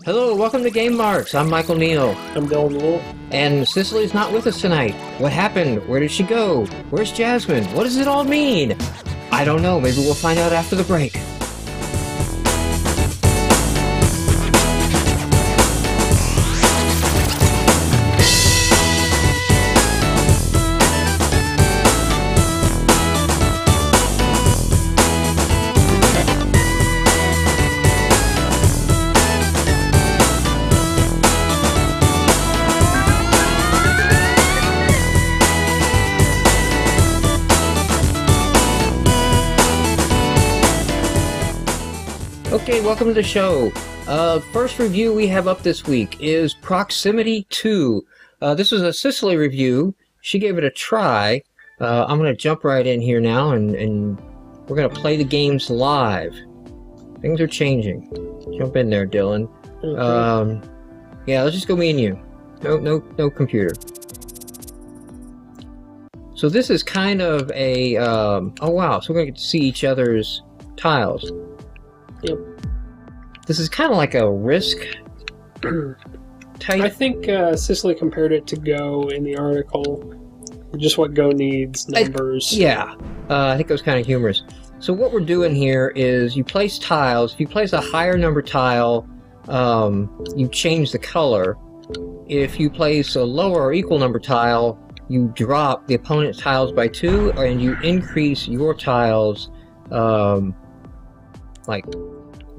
Hello, welcome to GameMarx. I'm Michael Neal. I'm Dylan Wolf. And Cicely's not with us tonight. What happened? Where did she go? Where's Jasmine? What does it all mean? I don't know. Maybe we'll find out after the break. Okay, welcome to the show. First review we have up this week is Proximity 2. This was a Cicely review. She gave it a try. I'm going to jump right in here now, and we're going to play the games live. Things are changing. Jump in there, Dylan. Okay. Yeah, let's just go me and you. No computer. So this is kind of a... oh wow, so we're going to get to see each other's tiles. Yep. This is kind of like a Risk type. I think Cicely compared it to Go in the article. Just what Go needs, numbers. I think it was kind of humorous. So what we're doing here is you place tiles. If you place a higher number tile, you change the color. If you place a lower or equal number tile, you drop the opponent's tiles by 2, and you increase your tiles like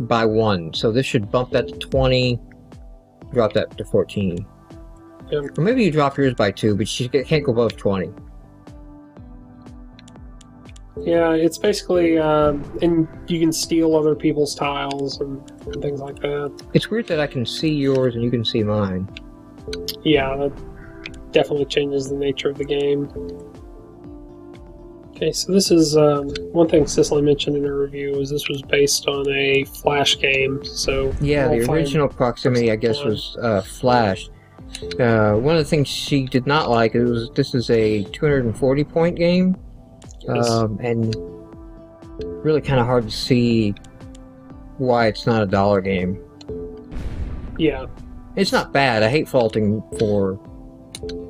by 1. So this should bump that to 20, drop that to 14. Yeah. Or maybe you drop yours by 2, but you can't go above 20. Yeah, it's basically, and you can steal other people's tiles and things like that. It's weird that I can see yours and you can see mine. Yeah, that definitely changes the nature of the game. Okay, so this is one thing Cicely mentioned in her review was this was based on a Flash game. So yeah, the original Proximity, I guess, was Flash. One of the things she did not like is this is a 240-point game, and really kind of hard to see why it's not a dollar game. Yeah, it's not bad. I hate faulting for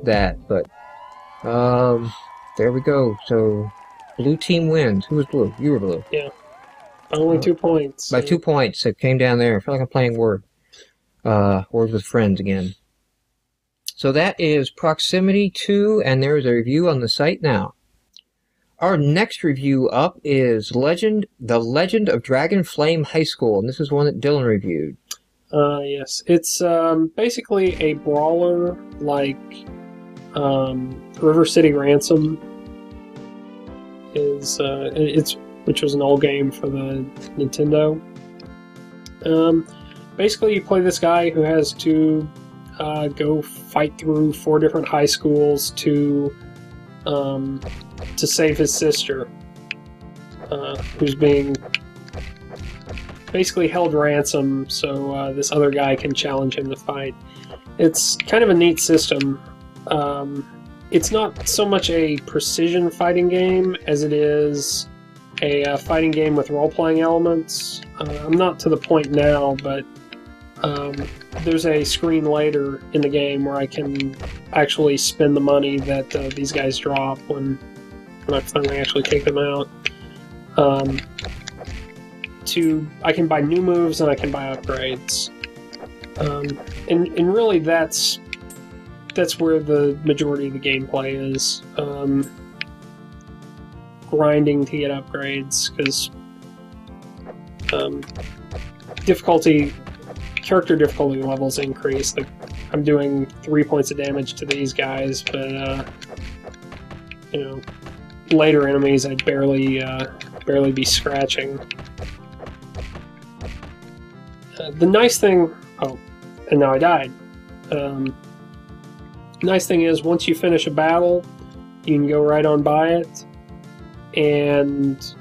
that, but there we go. So. Blue team wins. Who was blue? You were blue. Yeah. Only 2 points. By 2 points. It came down there. I feel like I'm playing Words with Friends again. So that is Proximity 2, and there is a review on the site now. Our next review up is The Legend of Dragon Flame High School, and this is one that Dylan reviewed. Yes. It's basically a brawler like River City Ransom. Which was an old game for the Nintendo. Basically, you play this guy who has to go fight through 4 different high schools to save his sister, who's being basically held ransom, so this other guy can challenge him to fight. It's kind of a neat system. It's not so much a precision fighting game as it is a fighting game with role-playing elements. I'm not to the point now, but there's a screen later in the game where I can actually spend the money that these guys drop when I finally actually take them out. I can buy new moves and I can buy upgrades. And really that's where the majority of the gameplay is. Grinding to get upgrades, because character difficulty levels increase. Like, I'm doing 3 points of damage to these guys, but later enemies I'd barely be scratching. The nice thing... Oh, and now I died. Nice thing is, once you finish a battle, you can go right on by it, and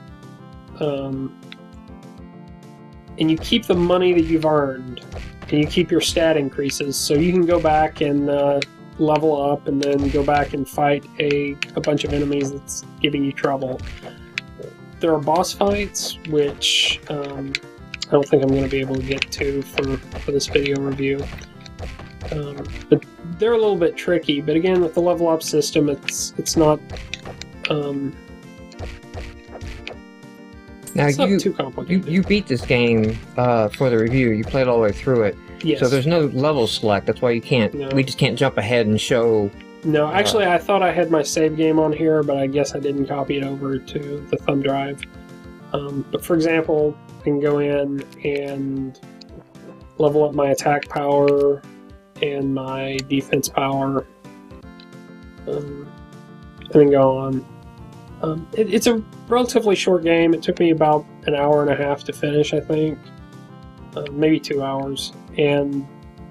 you keep the money that you've earned, and you keep your stat increases, so you can go back and level up, and then go back and fight a bunch of enemies that's giving you trouble. There are boss fights, which I don't think I'm going to be able to get to for this video review. But they're a little bit tricky. But again, with the level up system, it's not now it's not too complicated. You beat this game for the review. You played all the way through it. Yes. So there's no level select. That's why you can't. No. We just can't jump ahead and show. No, actually, I thought I had my save game on here, but I guess I didn't copy it over to the thumb drive. But for example, I can go in and level up my attack power and my defense power, and then go on. It's a relatively short game. It took me about an hour and a half to finish, I think. Maybe 2 hours.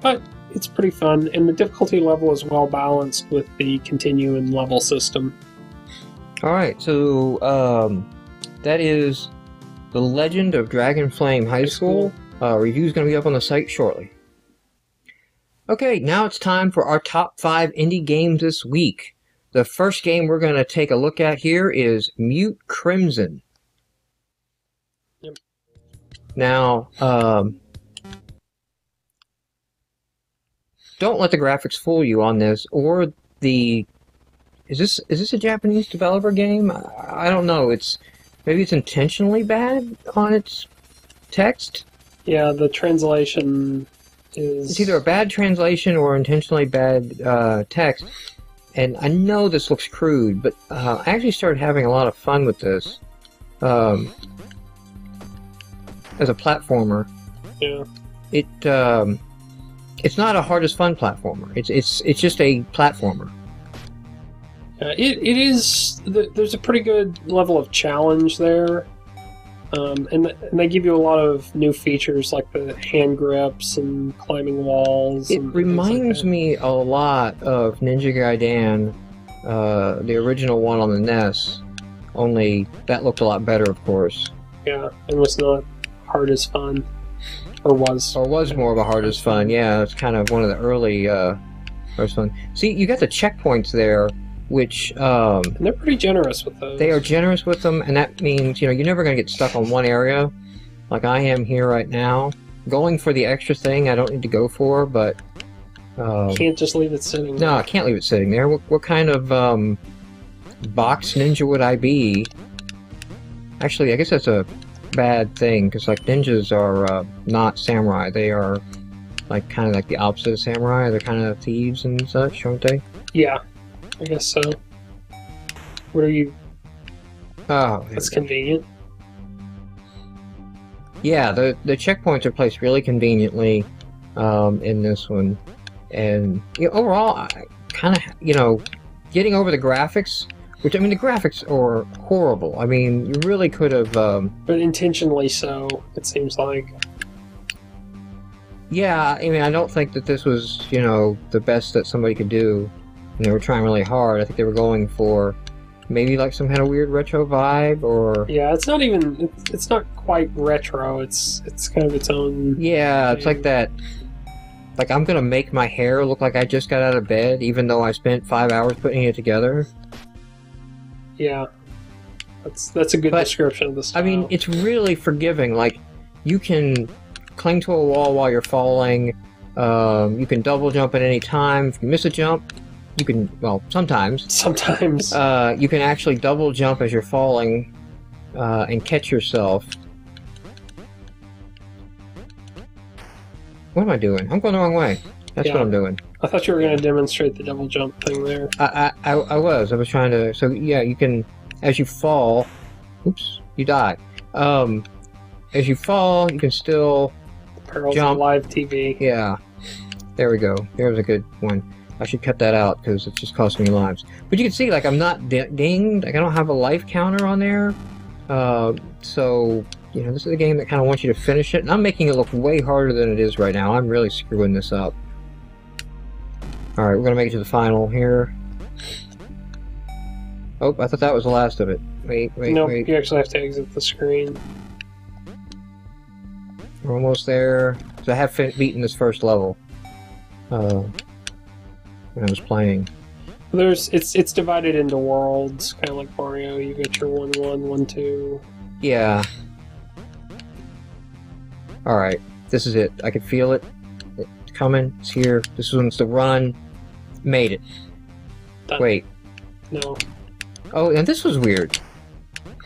But it's pretty fun, and the difficulty level is well balanced with the continue and level system. Alright, so that is The Legend of Dragonflame High School. Review's going to be up on the site shortly. Okay, now it's time for our top 5 indie games this week. The first game we're going to take a look at here is Mute Crimson. Yep. Now, don't let the graphics fool you on this, or the... Is this a Japanese developer game? I don't know. Maybe it's intentionally bad on its text? Yeah, the translation is... It's either a bad translation or intentionally bad text. And I know this looks crude, but I actually started having a lot of fun with this. As a platformer. Yeah. It's not a hardest fun platformer. It's just a platformer. It is. There's a pretty good level of challenge there, and they give you a lot of new features like the hand grips and climbing walls. It reminds me a lot of Ninja Gaiden, the original one on the NES. Only that looked a lot better, of course. Yeah, and was not hard as fun, or was more of a hard as fun. Yeah, it's kind of one of the early hardest fun. See, you got the checkpoints there, which and they're pretty generous with those. They are generous with them, and that means you're never going to get stuck on one area, like I am here right now. Going for the extra thing I don't need to go for, but can't just leave it sitting there. No, I can't leave it sitting there. What kind of box ninja would I be? Actually, I guess that's a bad thing, because like ninjas are not samurai. They are kind of like the opposite of samurai. They're kind of thieves and such, aren't they? Yeah, I guess so. What are you? Oh, that's convenient. Yeah, the checkpoints are placed really conveniently in this one, and overall, I kind of getting over the graphics. Which, I mean, the graphics are horrible. I mean, you really could have... But intentionally so, it seems like. Yeah, I mean, I don't think that this was, the best that somebody could do. And they were trying really hard. I think they were going for maybe like some kind of weird retro vibe, or... Yeah, it's not even... It's not quite retro. It's kind of its own... Yeah, it's like that... Like, I'm gonna make my hair look like I just got out of bed, even though I spent 5 hours putting it together. Yeah, that's a good description of the style. I mean, it's really forgiving. Like, you can cling to a wall while you're falling. You can double jump at any time. If you miss a jump, you can... Well, sometimes. Sometimes. You can actually double jump as you're falling and catch yourself. What am I doing? I'm going the wrong way. That's what I'm doing. I thought you were going to demonstrate the double jump thing there. I was trying to... So, yeah, you can... As you fall... Oops, you die. As you fall, you can still Perils jump. of live TV. Yeah. There we go. There's a good one. I should cut that out, because it's just costing me lives. But you can see, like, I'm not dinged. Like, I don't have a life counter on there. So... this is a game that kind of wants you to finish it, and I'm making it look way harder than it is right now. I'm really screwing this up. Alright, we're gonna make it to the final here. Oh, I thought that was the last of it. Wait. Nope, you actually have to exit the screen. We're almost there. So I have beaten this first level. When I was playing. It's divided into worlds, kind of like Mario. You got your 1-1, 1-2. Yeah. Alright, this is it. I can feel it. It's coming. It's here. This one's the run. Made it. Done. Wait. No. Oh, and this was weird.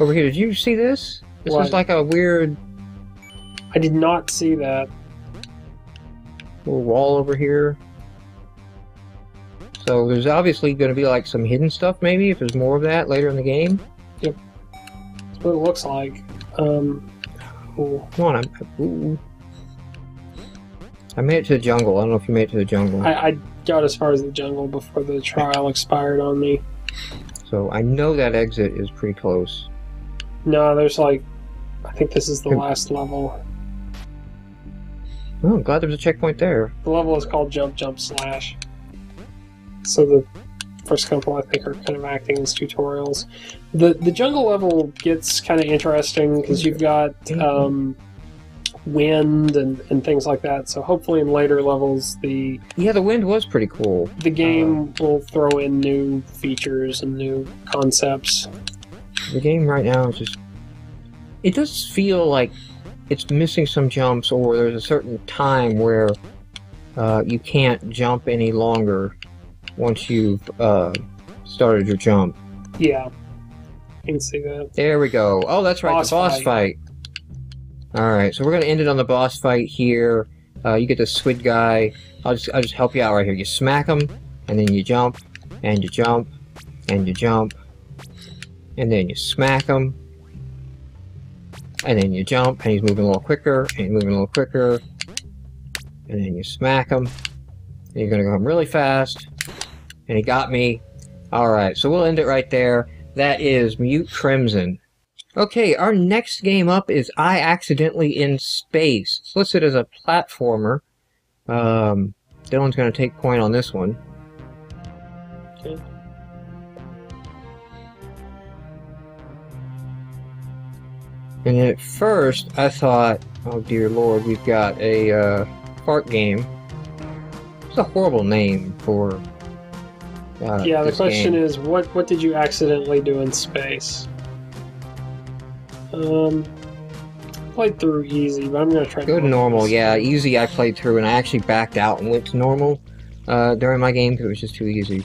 Over here, did you see this? This was like a weird I did not see that. little wall over here. So there's obviously going to be like some hidden stuff, maybe, if there's more of that later in the game. Yep. That's what it looks like. Ooh. Come on, I made it to the jungle. I don't know if you made it to the jungle. I got as far as the jungle before the trial expired on me. So I know that exit is pretty close. No, there's like... I think this is the last level. Oh, I'm glad there's a checkpoint there. The level is called Jump, Jump, Slash. So the first couple, I think, are kind of acting as tutorials. The jungle level gets kind of interesting because you've got wind and things like that. So hopefully in later levels, the wind was pretty cool. The game will throw in new features and new concepts. The game right now is just... It does feel like it's missing some jumps, or there's a certain time where you can't jump any longer once you've started your jump. Yeah, you can see that. There we go. Oh, that's right, the boss fight. Alright, so we're going to end it on the boss fight here. You get the squid guy. I'll just help you out right here. You smack him, and then you jump, and you jump, and you jump, and then you smack him, and then you jump, and he's moving a little quicker, and he's moving a little quicker, and then you smack him, and you're going to go really fast, and he got me. Alright, so we'll end it right there. That is Mute Crimson. Okay, our next game up is I Accidentally in Space. It's listed as a platformer. Dylan's going to take point on this one. Okay. And at first, I thought, oh dear lord, we've got a fart game. It's a horrible name for yeah, the question game. is, what did you accidentally do in space? Played through easy, but I'm gonna try to go to normal. Yeah, easy I played through, and I actually backed out and went to normal during my game because it was just too easy.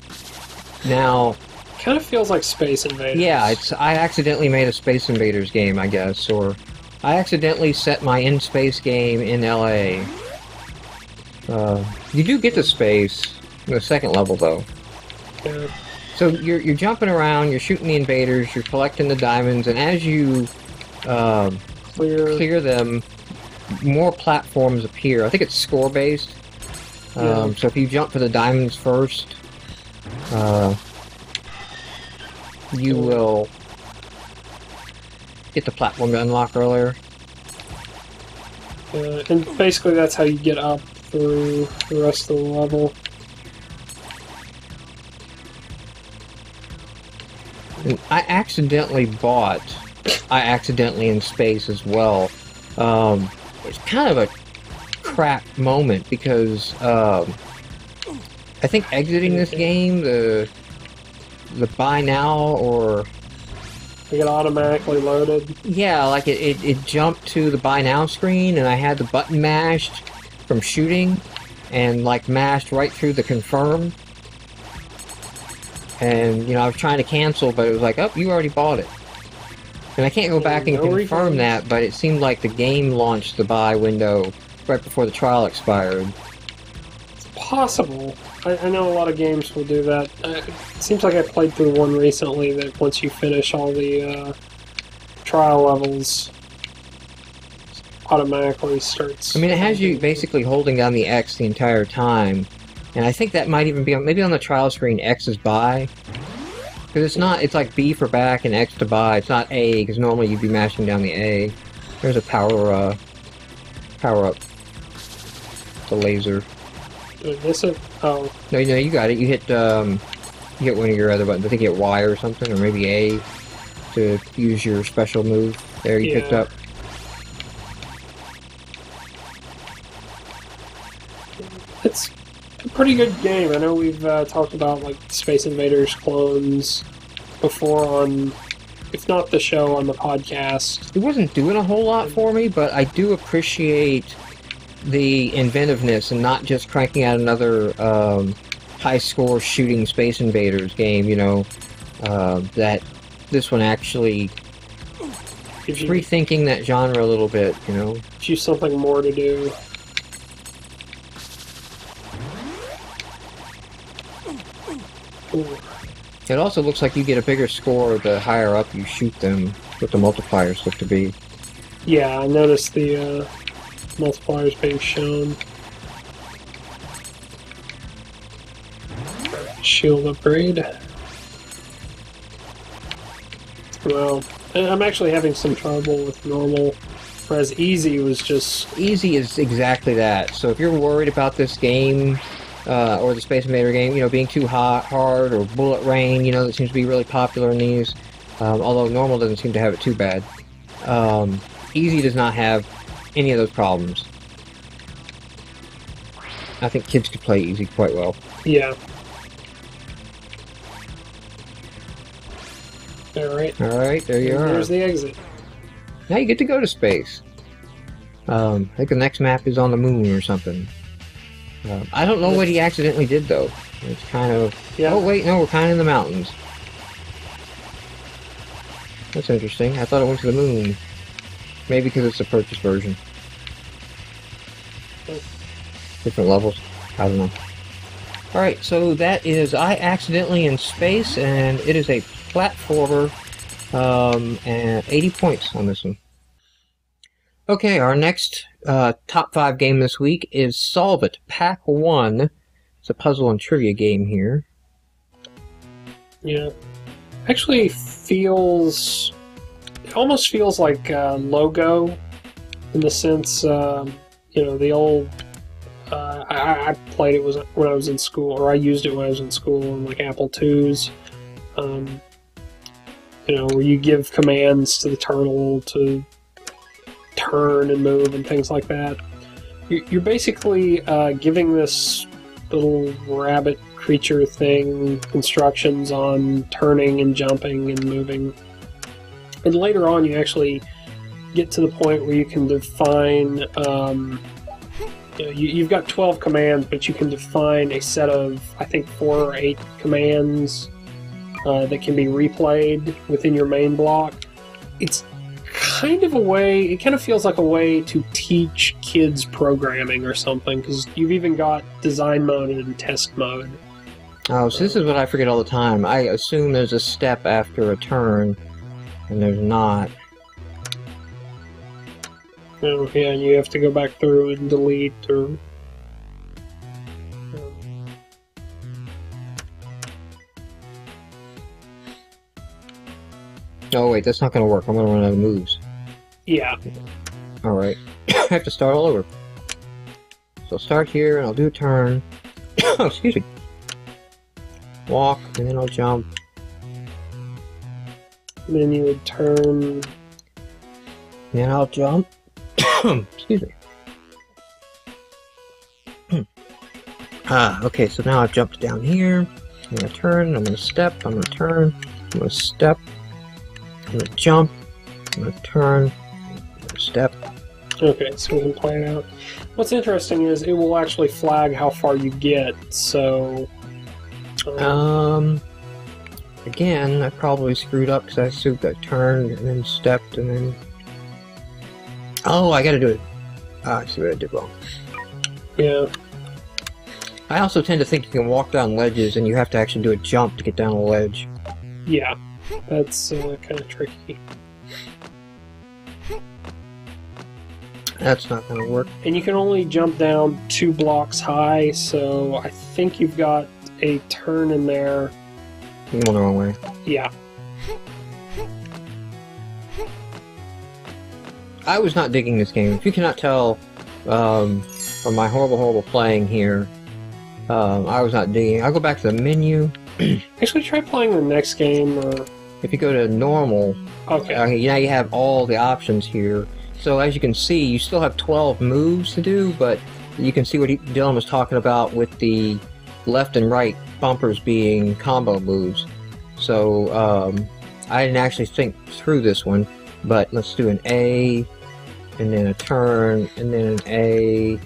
Now, kind of feels like Space Invaders. yeah, I accidentally made a Space Invaders game, I guess, or I accidentally set my in-space game in LA. You do get to space in the second level, though. Yeah. So you're jumping around, you're shooting the invaders, you're collecting the diamonds, and as you clear them, more platforms appear. I think it's score-based. Yeah. So if you jump for the diamonds first, you will get the platform to unlock earlier. And basically that's how you get up through the rest of the level. And I accidentally bought I Accidentally in Space as well. It's kind of a crap moment because I think exiting this game, the buy now or They get automatically loaded. yeah, like it jumped to the buy now screen, and I had the button mashed from shooting, and like mashed right through the confirm. And, you know, I was trying to cancel, but it was like, oh, you already bought it. And I can't go back and confirm that, but it seemed like the game launched the buy window right before the trial expired. It's possible. I know a lot of games will do that. It seems like I played through one recently that once you finish all the trial levels, automatically starts... I mean, it has you basically holding down the X the entire time. And I think that might even be, maybe on the trial screen, X is buy. Because it's not, it's like B for back and X to buy. It's not A, because normally you'd be mashing down the A. There's a power up. The laser. Is it? Oh. No, you got it. You hit one of your other buttons. I think you hit Y or something, or maybe A to use your special move. There, you picked up. It's a pretty good game. I know we've talked about like Space Invaders clones before on if not the show, on the podcast. It wasn't doing a whole lot for me, but I do appreciate the inventiveness and not just cranking out another high-score shooting Space Invaders game, you know, that this one actually rethinking that genre a little bit, you know. Gives you something more to do. Ooh. It also looks like you get a bigger score the higher up you shoot them, what the multipliers look to be. Yeah, I noticed the multipliers being shown. Shield upgrade. Well, I'm actually having some trouble with normal, whereas easy was just... Easy is exactly that. So if you're worried about this game, or the Space Invader game, you know, being too hard, or bullet rain, you know, that seems to be really popular in these, although normal doesn't seem to have it too bad. Easy does not have any of those problems. I think kids could play easy quite well. Yeah. Alright. Alright, there you are. There's the exit. Now you get to go to space. I think the next map is on the moon or something. I don't know what he accidentally did, though. It's kind of... Yeah. Oh, wait, no, we're kind of in the mountains. That's interesting. I thought it went to the moon. Maybe because it's a purchase version. Different levels. I don't know. Alright, so that is I Accidentally in Space, and it is a platformer, and 80 points on this one. Okay, our next top 5 game this week is Solve It, Pack 1. It's a puzzle and trivia game here. Yeah. Actually feels... It almost feels like Logo, in the sense, you know, the old... I played it when I was in school, or I used it when I was in school on, like, Apple IIs. You know, where you give commands to the turtle to turn and move and things like that. You're basically giving this little rabbit creature thing instructions on turning and jumping and moving. And later on you actually get to the point where you can define... you know, you've got 12 commands, but you can define a set of, I think, 4 or 8 commands that can be replayed within your main block. It's kind of a way, it kind of feels like a way to teach kids programming or something, because you've even got design mode and test mode. Oh, so this is what I forget all the time. I assume there's a step after a turn, and there's not. Oh, yeah, and you have to go back through and delete, or... Oh wait, that's not going to work. I'm going to run out of moves. Yeah. Alright. I have to start all over. So I'll start here, and I'll do a turn. Excuse me. Walk, and then I'll jump. And then you would turn... Then I'll jump. Excuse me. Okay, so now I've jumped down here. I'm going to turn, I'm going to step, I'm going to turn, I'm going to step. I'm going to jump, I'm going to turn, I'm going to step. Okay, so we can play it out. What's interesting is it will actually flag how far you get, so... Again, I probably screwed up because I assumed I turned and then stepped and then... Oh, I gotta do it. Ah, I see what I did wrong. Yeah. I also tend to think you can walk down ledges and you have to actually do a jump to get down a ledge. Yeah. That's kind of tricky. That's not going to work. And you can only jump down 2 blocks high, so I think you've got a turn in there. I'm going the wrong way. Yeah. I was not digging this game. If you cannot tell from my horrible playing here, I was not digging. I'll go back to the menu. Actually, try playing the next game, or... If you go to normal, okay. Now you have all the options here. So as you can see, you still have 12 moves to do, but you can see what Dylan was talking about with the left and right bumpers being combo moves. So I didn't actually think through this one, but let's do an A, and then a turn, and then an A.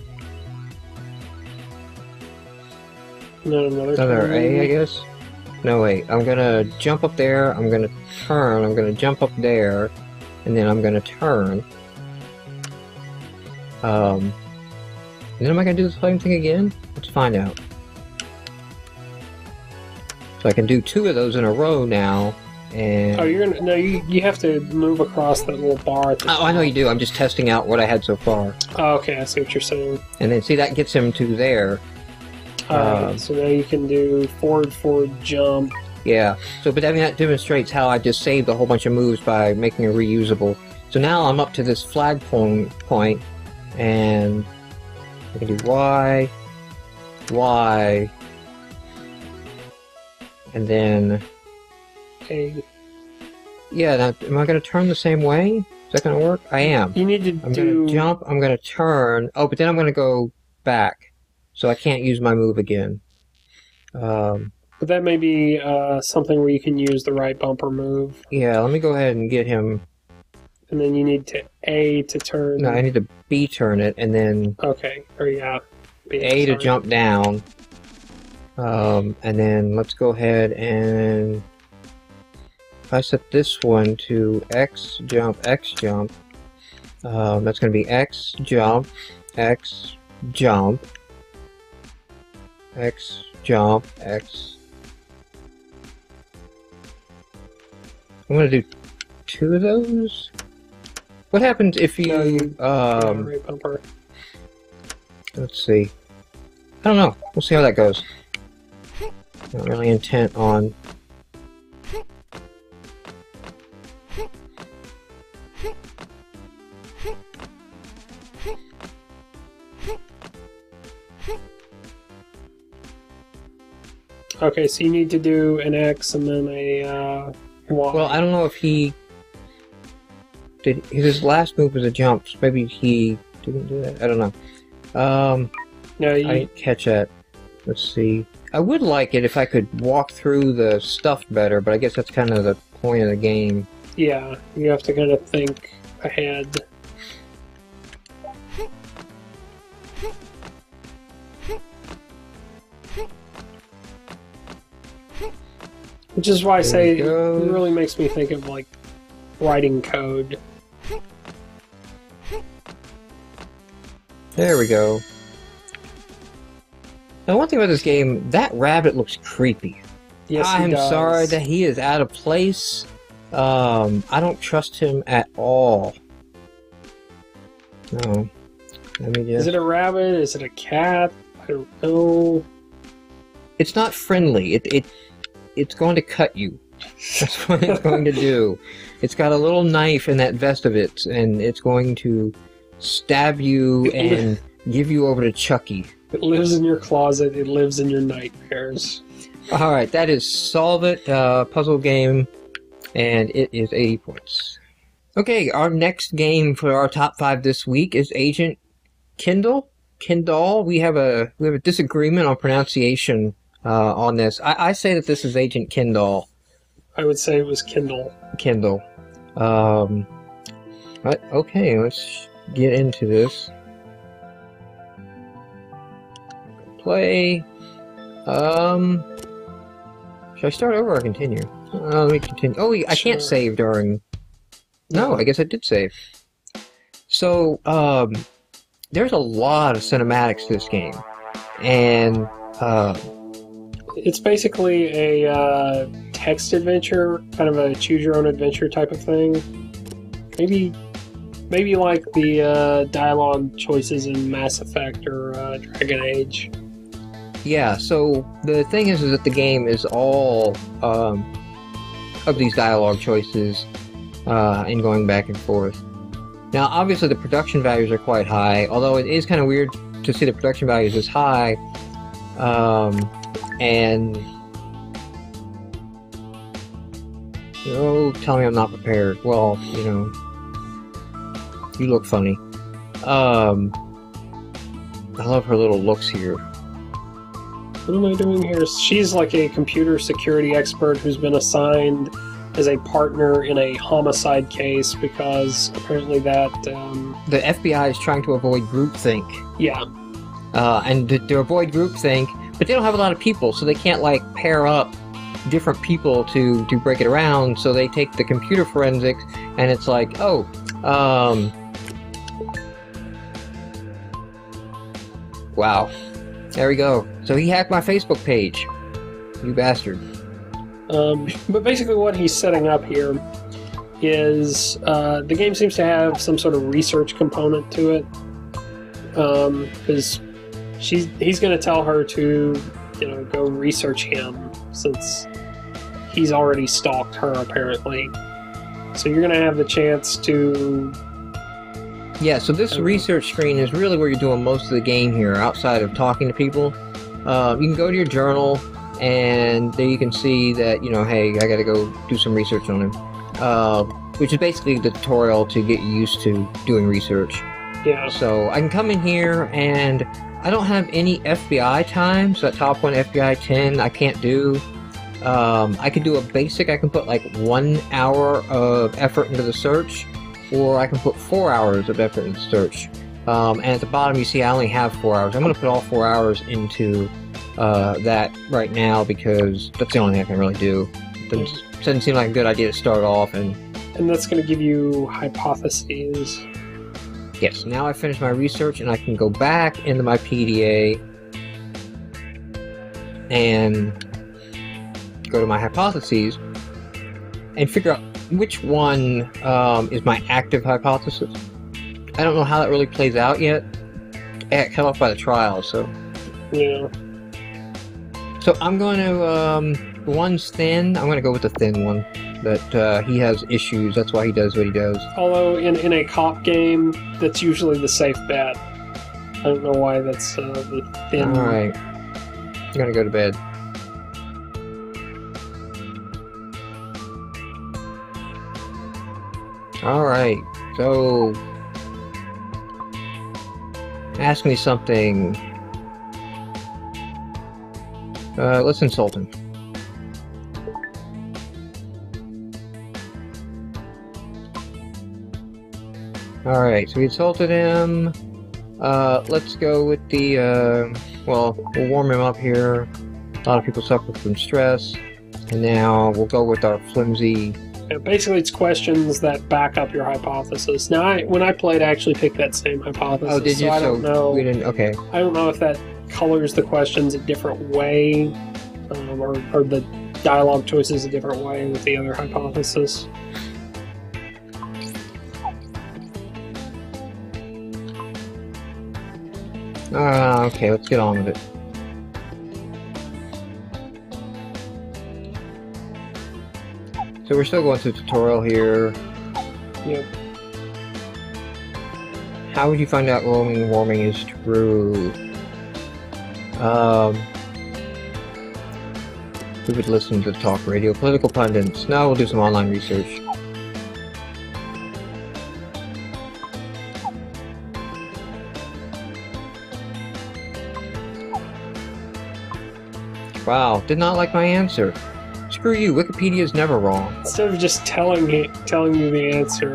And then another Another A, I guess? No, wait. I'm gonna jump up there, I'm gonna turn, I'm gonna jump up there, and then I'm gonna turn. And then am I gonna do the same thing again? Let's find out. So I can do 2 of those in a row now, and... Oh, you're gonna... No, you have to move across that little bar at the top. Oh, I know you do. I'm just testing out what I had so far. Oh, okay, I see what you're saying. And then, see, that gets him to there. Alright, so now you can do forward, jump. Yeah. So, but I mean, that demonstrates how I just saved a whole bunch of moves by making it reusable. So now I'm up to this point, and I can do Y, Y, and then... A. Yeah, now, am I going to turn the same way? Is that going to work? I am. You need to I'm going to jump, I'm going to turn. Oh, but then I'm going to go back. So I can't use my move again. But that may be something where you can use the right bumper move. Yeah, let me go ahead and get him. And then you need to A to turn. No, I need to B turn it, and then... Okay, or yeah. A to jump down. And then let's go ahead and... If I set this one to X, jump, that's going to be X, jump, X, jump, X, jump, X. I'm going to do 2 of those. What happens if you... right bumper. Let's see. I don't know. We'll see how that goes. Not really intent on... Okay, so you need to do an X and then a Y. Well, I don't know if he... Did his last move was a jump, so maybe he didn't do that? I don't know. No, I didn't catch that. Let's see. I would like it if I could walk through the stuff better, but I guess that's kind of the point of the game. Yeah, you have to kind of think ahead. Which is why I say it really makes me think of, like, writing code. There we go. Now, one thing about this game, that rabbit looks creepy. Yes, he I'm does. sorry that he is out of place. I don't trust him at all. No. Let me just... Is it a rabbit? Is it a cat? I don't know. It's not friendly. It's going to cut you. That's what it's going to do. It's got a little knife in that vest of it, and it's going to stab you and give you over to Chucky. It lives in your closet. It lives in your nightmares. Alright, that is Solve It, puzzle game, and it is 80 points. Okay, our next game for our top 5 this week is Agent Kendall. Kendall, we have a disagreement on pronunciation on this. I say that this is Agent Kendall. I would say it was Kendall. Kendall. But, okay, let's get into this. Play. Should I start over or continue? Let me continue. Oh, I can't save during... No, I guess I did save. So, there's a lot of cinematics to this game. And, it's basically a text adventure, kind of a choose-your-own-adventure type of thing. Maybe like the dialogue choices in Mass Effect or Dragon Age. yeah, so the thing is that the game is all of these dialogue choices and going back and forth. Now, obviously the production values are quite high, although it is kind of weird to see the production values this high. And... Oh, tell me I'm not prepared. Well, you know... You look funny. I love her little looks here. What am I doing here? She's like a computer security expert who's been assigned as a partner in a homicide case because apparently that The FBI is trying to avoid groupthink. yeah. And to avoid groupthink, but they don't have a lot of people, so they can't like pair up different people to break it around. So they take the computer forensics, and it's like, oh, wow, there we go. So he hacked my Facebook page, you bastard. But basically, what he's setting up here is the game seems to have some sort of research component to it, because he's going to tell her to, go research him since he's already stalked her apparently. So you're going to have the chance to. Yeah. So this research screen is really where you're doing most of the game here, outside of talking to people. You can go to your journal. And there you can see that, hey, I gotta go do some research on him. Which is basically the tutorial to get you used to doing research. Yeah. So I can come in here, and I don't have any FBI time, so that top one, FBI 10, I can't do. I can do a basic, I can put like 1 hour of effort into the search, or I can put 4 hours of effort into the search. And at the bottom you see I only have 4 hours. I'm gonna put all 4 hours into that right now because that's the only thing I can really do. It doesn't seem like a good idea to start off, and that's going to give you hypotheses. Yes, now I finished my research and I can go back into my PDA and go to my hypotheses and figure out which one is my active hypothesis. I don't know how that really plays out yet. I got cut off by the trial, so yeah. So I'm going to, one's thin, I'm going to go with the thin one. That he has issues, that's why he does what he does. Although in a cop game, that's usually the safe bet. I don't know why that's the thin. Alright. I'm going to go to bed. Alright, so ask me something. Let's insult him. Alright, so we insulted him. Let's go with the, well, we'll warm him up here. A lot of people suffer from stress. And now we'll go with our flimsy... Yeah, basically, it's questions that back up your hypothesis. Now, when I played, I actually picked that same hypothesis. Oh, did you? So I don't know. We didn't, okay. I don't know if that colors the questions a different way, or the dialogue choices a different way with the other hypothesis. Okay, let's get on with it. So we're still going through the tutorial here. Yep. How would you find out global warming is true? We would listen to talk radio, political pundits. Now we'll do some online research. Wow, did not like my answer. Screw you, Wikipedia is never wrong. Instead of just telling you the answer.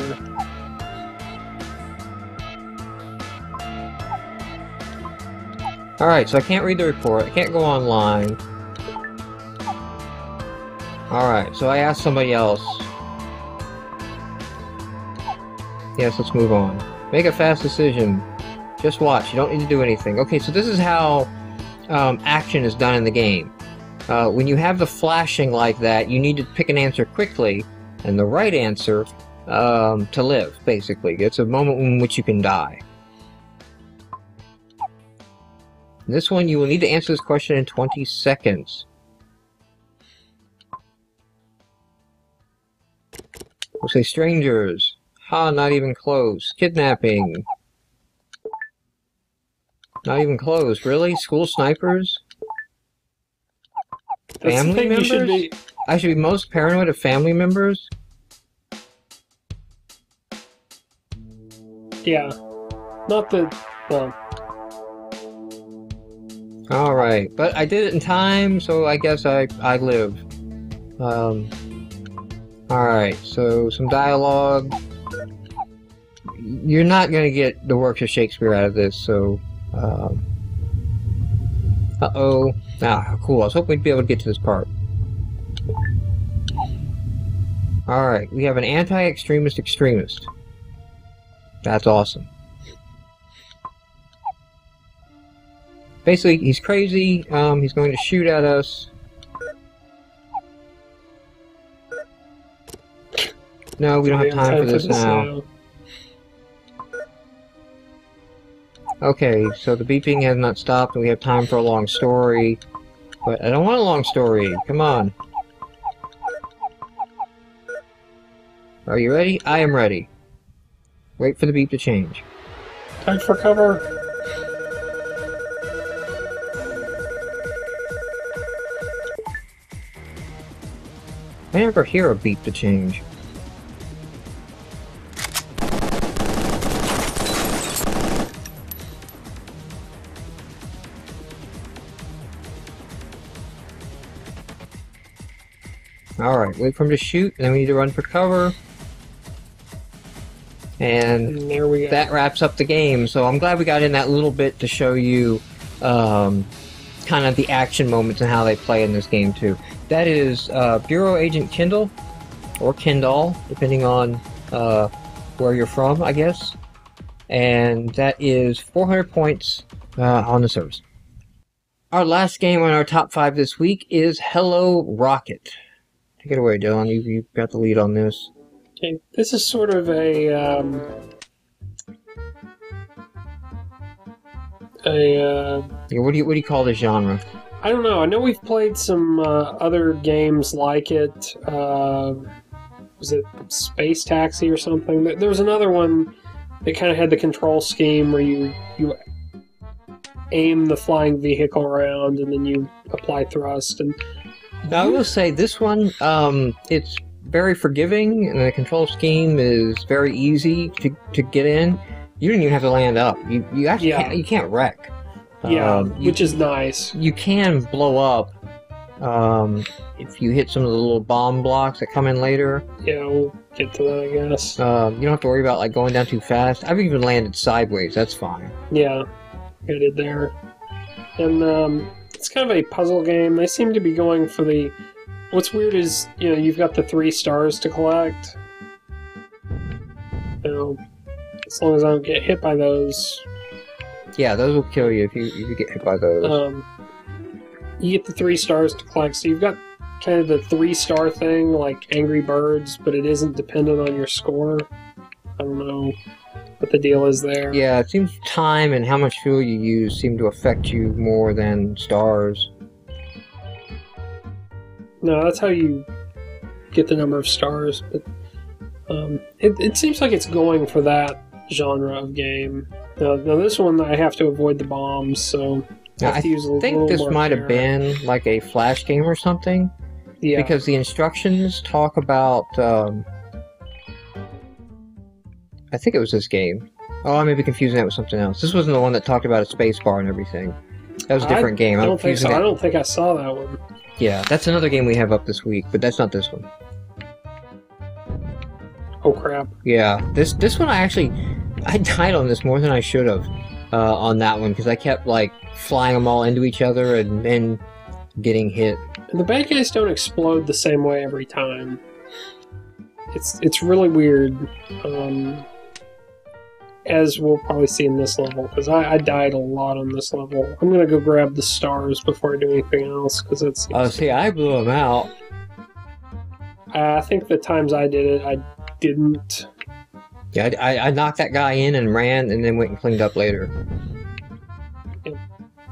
Alright, so I can't read the report, I can't go online. Alright, so I asked somebody else. Yes, let's move on. Make a fast decision. Just watch, you don't need to do anything. Okay, so this is how action is done in the game. When you have the flashing like that, you need to pick an answer quickly, and the right answer to live, basically. It's a moment in which you can die. In this one, you will need to answer this question in 20 seconds. We'll say strangers. Ha, not even close. Kidnapping. Not even close. Really? School snipers? Family members? I should be most paranoid of family members? Yeah. Not the... well... Alright, but I did it in time, so I guess I live. Alright, so some dialogue. You're not going to get the works of Shakespeare out of this, so... uh-oh. Ah, cool. I was hoping we'd be able to get to this part. Alright, we have an anti-extremist extremist. That's awesome. Basically, he's crazy. He's going to shoot at us. No, we don't have time for this now. Okay, so the beeping has not stopped, and we have time for a long story. But I don't want a long story. Come on. Are you ready? I am ready. Wait for the beep to change. Time for cover. I never hear a beep to change. Alright, wait for him to shoot, and then we need to run for cover. And there we go. That wraps up the game, so I'm glad we got in that little bit to show you kind of the action moments and how they play in this game too. That is Bureau Agent Kendall, or Kendall, depending on where you're from, I guess. And that is 400 points on the service. Our last game on our top 5 this week is Hello Rocket. Take it away, Dylan. You've got the lead on this. Okay, this is sort of a What do you call this genre? I don't know. I know we've played some other games like it. Was it Space Taxi or something? There was another one that kind of had the control scheme where you aim the flying vehicle around and then you apply thrust. And now, I will say this one, it's very forgiving, and the control scheme is very easy to get in. You don't even have to land up. You actually can't wreck. Yeah, which is nice. You can blow up if you hit some of the little bomb blocks that come in later. Yeah, we'll get to that, I guess. You don't have to worry about like going down too fast. I've even landed sideways. That's fine. Yeah, I did there. And it's kind of a puzzle game. They seem to be going for the... What's weird is, you've got the 3 stars to collect. As long as I don't get hit by those... Yeah, those will kill you if you get hit by those. You get the 3 stars to collect, so you've got kind of the 3-star thing, like Angry Birds, but it isn't dependent on your score. I don't know what the deal is there. Yeah, it seems time and how much fuel you use seem to affect you more than stars. No, that's how you get the number of stars, but it seems like it's going for that genre of game. Now this one, I have to avoid the bombs, so I have to use a little more I think this might have been like a Flash game or something. Yeah. Because the instructions talk about... I think it was this game. Oh, I may be confusing that with something else. This wasn't the one that talked about a space bar and everything. That was a different game. I don't think so. I don't think I saw that one. Yeah, that's another game we have up this week, but that's not this one. Oh, crap. Yeah, this one I died on this more than I should have on that one, because I kept, like, flying them all into each other and then getting hit. And the bad guys don't explode the same way every time. It's really weird, as we'll probably see in this level, because I died a lot on this level. I'm going to go grab the stars before I do anything else, because it's... Oh, see, I blew them out. I think the times I did it, I didn't... Yeah, I knocked that guy in and ran, and then went and cleaned up later.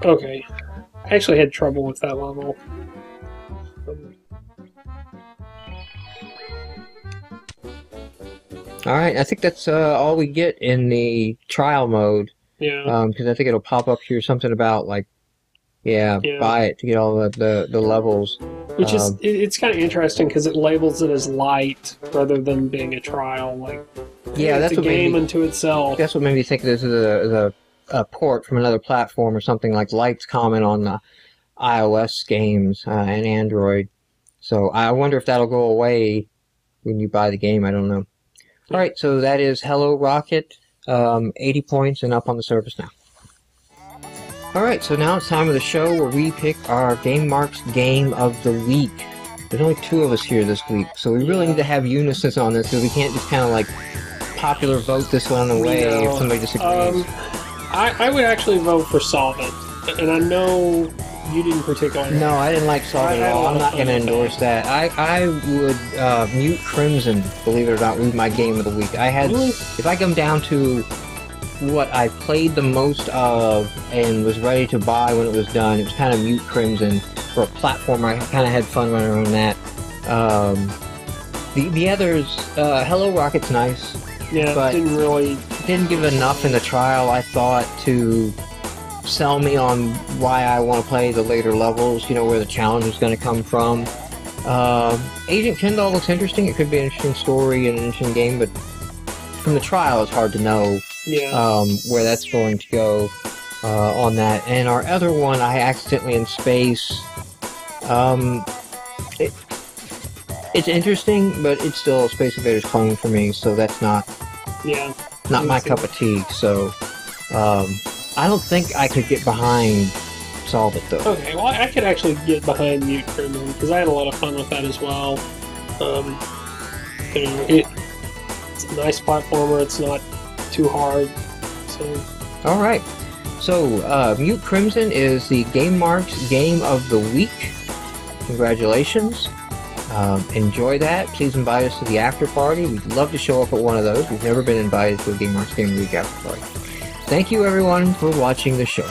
Okay. I actually had trouble with that level. Alright, I think that's all we get in the trial mode. Yeah. Because I think it'll pop up here something about, like, buy it to get all the levels. Which is, it's kind of interesting because it labels it as light rather than being a trial. Like, yeah, that's it's a what game unto itself. That's what made me think this is a port from another platform or something, like Light's common on the iOS games and Android. So I wonder if that'll go away when you buy the game. I don't know. All right, so that is Hello Rocket, 80 points and up on the service now. All right, so now it's time of the show where we pick our GameMarx Game of the Week. There's only 2 of us here this week, so we really need to have unison on this, so we can't just kind of like popular vote this one away if somebody disagrees. I would actually vote for Solvent, and I know you didn't particularly. No, I didn't like Solvent at all. I'm not going to endorse that. I would Mute Crimson, believe it or not, was my Game of the Week. I had, if I come down to what I played the most of and was ready to buy when it was done, it was kind of Mute Crimson. For a platformer, I kind of had fun running around that. The others, Hello Rocket's nice. Yeah, but didn't give enough in the trial, I thought, to sell me on why I want to play the later levels, you know, where the challenge is going to come from. Agent Kendall looks interesting. It could be an interesting story and an interesting game, but from the trial, it's hard to know where that's going to go on that. And our other one, I accidentally in space. It's interesting, but it's still a Space Invaders clone for me, so that's not my cup of tea. So I don't think I could get behind Solvent though. Okay, well I could actually get behind Mute Crimson because I had a lot of fun with that as well. It's a nice platformer. It's not too hard. So all right. So Mute Crimson is the GameMarx Game of the Week. Congratulations. Enjoy that. Please invite us to the after party. We'd love to show up at one of those. We've never been invited to a GameMarx Game of the Week after party. Thank you everyone for watching the show.